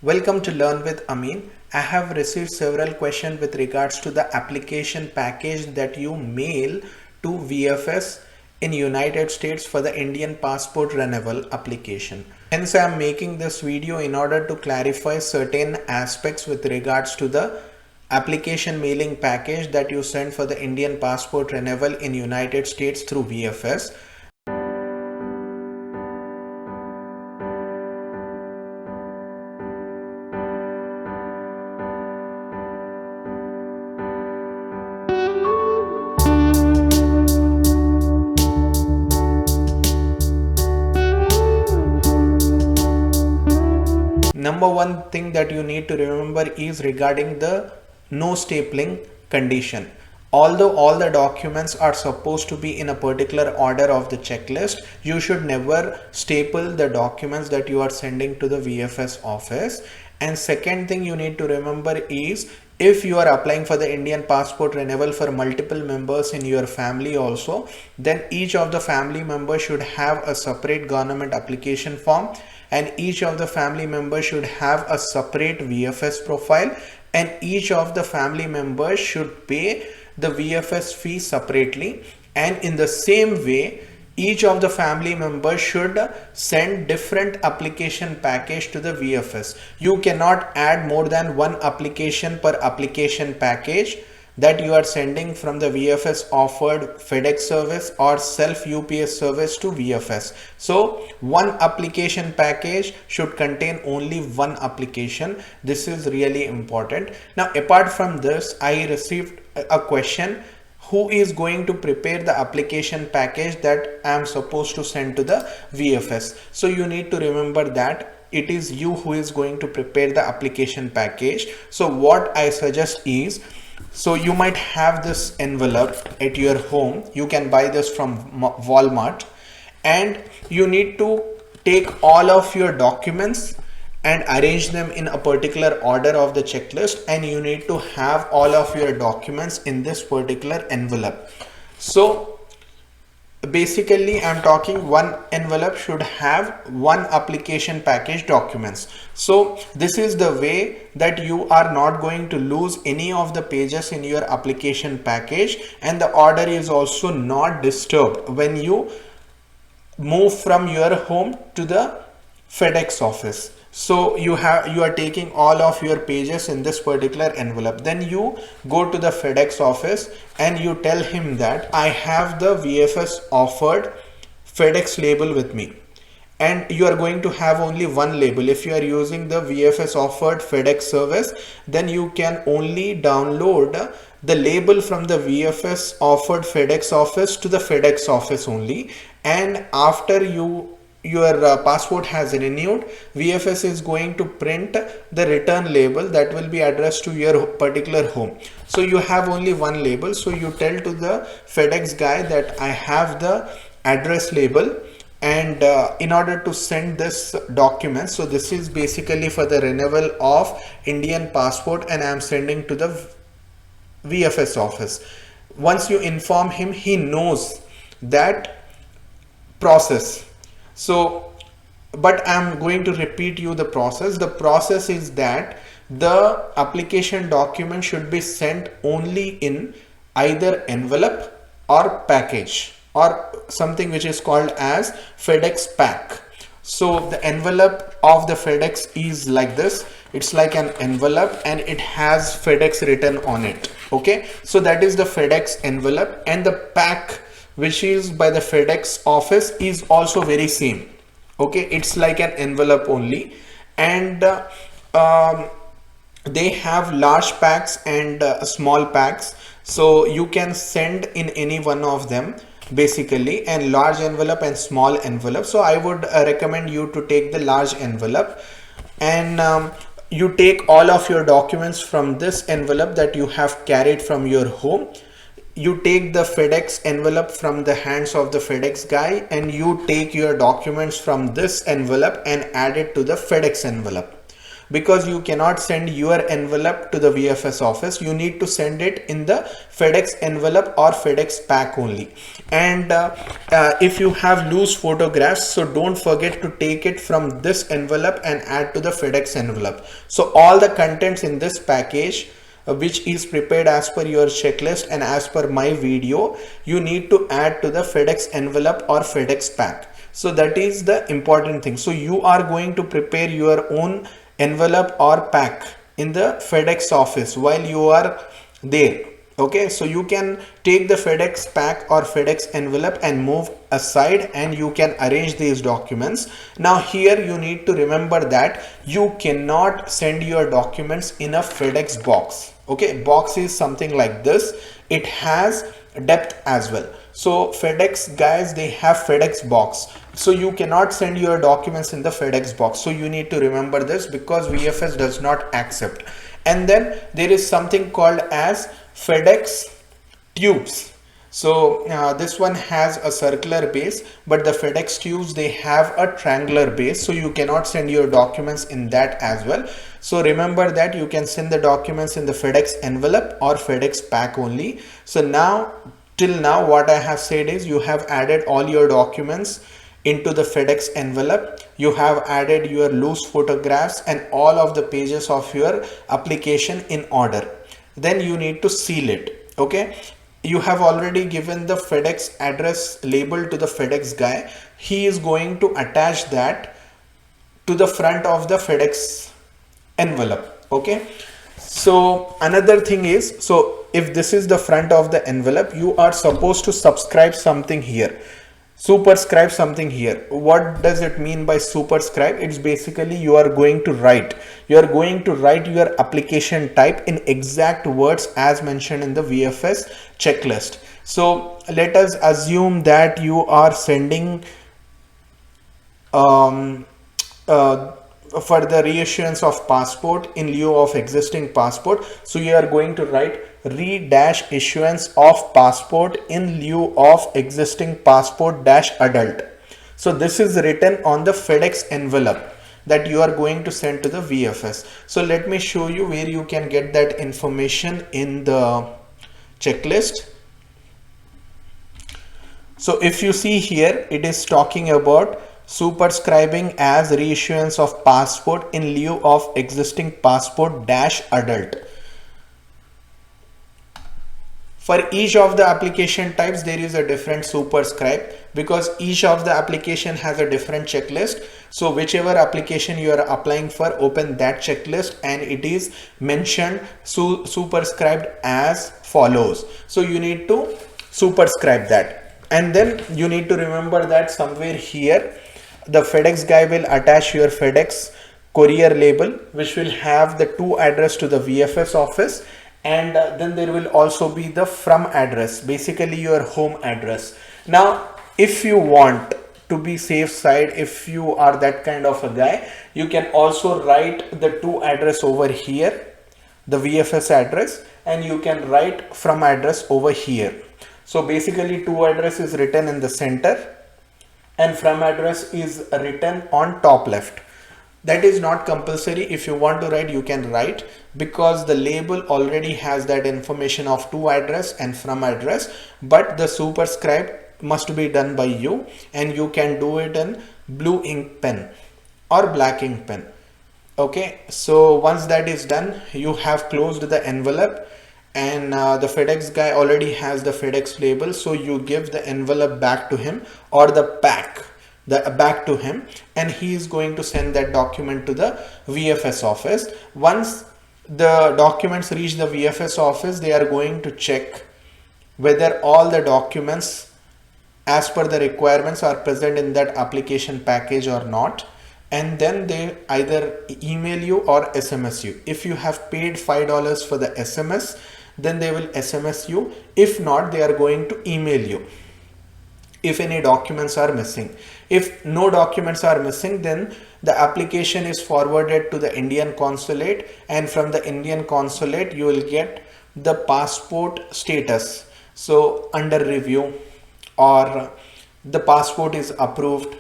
Welcome to Learn with Amine. I have received several questions with regards to the application package that you mail to VFS in United States for the Indian passport renewal application. Hence, I am making this video in order to clarify certain aspects with regards to the application mailing package that you send for the Indian passport renewal in United States through VFS. Number one thing that you need to remember is regarding the no stapling condition. Although all the documents are supposed to be in a particular order of the checklist, you should never staple the documents that you are sending to the VFS office. And second thing you need to remember is, if you are applying for the Indian passport renewal for multiple members in your family also, then each of the family members should have a separate government application form, and each of the family members should have a separate VFS profile, and each of the family members should pay the VFS fee separately. And in the same way, each of the family members should send different application package to the VFS. You cannot add more than one application per application package that you are sending from the VFS offered FedEx service or self UPS service to VFS. So one application package should contain only one application. This is really important. Now, apart from this, I received a question: who is going to prepare the application package that I am supposed to send to the VFS? So you need to remember that it is you who is going to prepare the application package. So what I suggest is, so you might have this envelope at your home. You can buy this from Walmart, and you need to take all of your documents and arrange them in a particular order of the checklist, and you need to have all of your documents in this particular envelope. So basically, I'm talking one envelope should have one application package documents. So this is the way that you are not going to lose any of the pages in your application package, and the order is also not disturbed when you move from your home to the FedEx office. So you are taking all of your pages in this particular envelope. Then you go to the FedEx office and you tell him that I have the VFS offered FedEx label with me, and you are going to have only one label. If you are using the VFS offered FedEx service, then you can only download the label from the VFS offered FedEx office to the FedEx office only. And after your passport has renewed, VFS is going to print the return label that will be addressed to your particular home. So you have only one label. So you tell to the FedEx guy that I have the address label, and in order to send this document, so this is basically for the renewal of Indian passport, and I am sending to the VFS office. Once you inform him, he knows that process. So, but I'm going to repeat you the process. The process is that the application document should be sent only in either envelope or package, or something which is called as FedEx pack. So the envelope of the FedEx is like this. It's like an envelope and it has FedEx written on it. Okay, so that is the FedEx envelope, and the pack which is by the FedEx office is also very same. Okay, it's like an envelope only, and they have large packs and small packs, so you can send in any one of them basically, and large envelope and small envelope. So I would recommend you to take the large envelope, and you take all of your documents from this envelope that you have carried from your home. You take the FedEx envelope from the hands of the FedEx guy, and you take your documents from this envelope and add it to the FedEx envelope. because you cannot send your envelope to the VFS office. You need to send it in the FedEx envelope or FedEx pack only. And if you have loose photographs, so don't forget to take it from this envelope and add to the FedEx envelope. So all the contents in this package which is prepared as per your checklist and as per my video, you need to add to the FedEx envelope or FedEx pack. So that is the important thing. So you are going to prepare your own envelope or pack in the FedEx office while you are there. Okay, so you can take the FedEx pack or FedEx envelope and move aside, and you can arrange these documents. Now here you need to remember that you cannot send your documents in a FedEx box. Okay, box is something like this. It has depth as well. So FedEx guys, they have FedEx box. So you cannot send your documents in the FedEx box. So you need to remember this, because VFS does not accept. And then there is something called as FedEx tubes. So this one has a circular base, but the FedEx tubes, they have a triangular base. So you cannot send your documents in that as well. So remember that you can send the documents in the FedEx envelope or FedEx pack only. So now, till now, what I have said is you have added all your documents into the FedEx envelope. You have added your loose photographs and all of the pages of your application in order. Then you need to seal it. Okay, you have already given the FedEx address label to the FedEx guy. He is going to attach that to the front of the FedEx envelope. Okay, so another thing is, so if this is the front of the envelope, you are supposed to subscribe something here. Superscribe something here. What does it mean by superscribe? It's basically you are going to write your application type in exact words as mentioned in the VFS checklist. So let us assume that you are sending for the reissuance of passport in lieu of existing passport. So you are going to write re-issuance of passport in lieu of existing passport -adult. So this is written on the FedEx envelope that you are going to send to the VFS. So let me show you where you can get that information in the checklist. So if you see here, it is talking about superscribing as reissuance of passport in lieu of existing passport -adult. For each of the application types, there is a different superscribe, because each of the application has a different checklist. So whichever application you are applying for, open that checklist and it is mentioned superscribed as follows. So you need to superscribe that. And then you need to remember that somewhere here, the FedEx guy will attach your FedEx courier label, which will have the to address to the VFS office. And then there will also be the from address, basically your home address. Now, if you want to be safe side, if you are that kind of a guy, you can also write the to address over here, the VFS address, and you can write from address over here. So basically to address is written in the center and from address is written on top left. That is not compulsory. If you want to write, you can write, because the label already has that information of to address and from address, but the superscribe must be done by you, and you can do it in blue ink pen or black ink pen. Okay, so once that is done, you have closed the envelope, and the FedEx guy already has the FedEx label. So you give the envelope back to him, or the pack back to him, and he is going to send that document to the VFS office. Once the documents reach the VFS office, they are going to check whether all the documents as per the requirements are present in that application package or not. And then they either email you or SMS you. If you have paid $5 for the SMS, then they will SMS you. If not, they are going to email you if any documents are missing. If no documents are missing, then the application is forwarded to the Indian Consulate, and from the Indian Consulate you will get the passport status. So under review, or the passport is approved,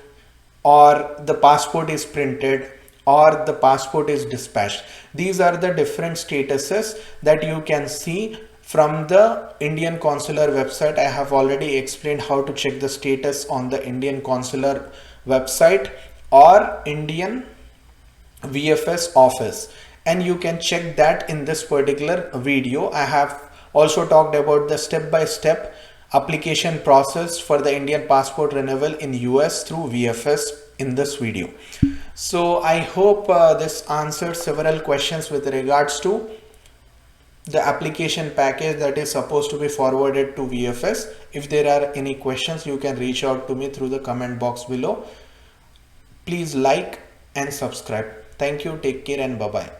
or the passport is printed, or the passport is dispatched. These are the different statuses that you can see from the Indian consular website. I have already explained how to check the status on the Indian consular website or Indian VFS office, and you can check that in this particular video. I have also talked about the step-by-step application process for the Indian passport renewal in US through VFS in this video. So I hope this answered several questions with regards to the application package that is supposed to be forwarded to VFS. If there are any questions, you can reach out to me through the comment box below. Please like and subscribe. Thank you, take care, and bye bye.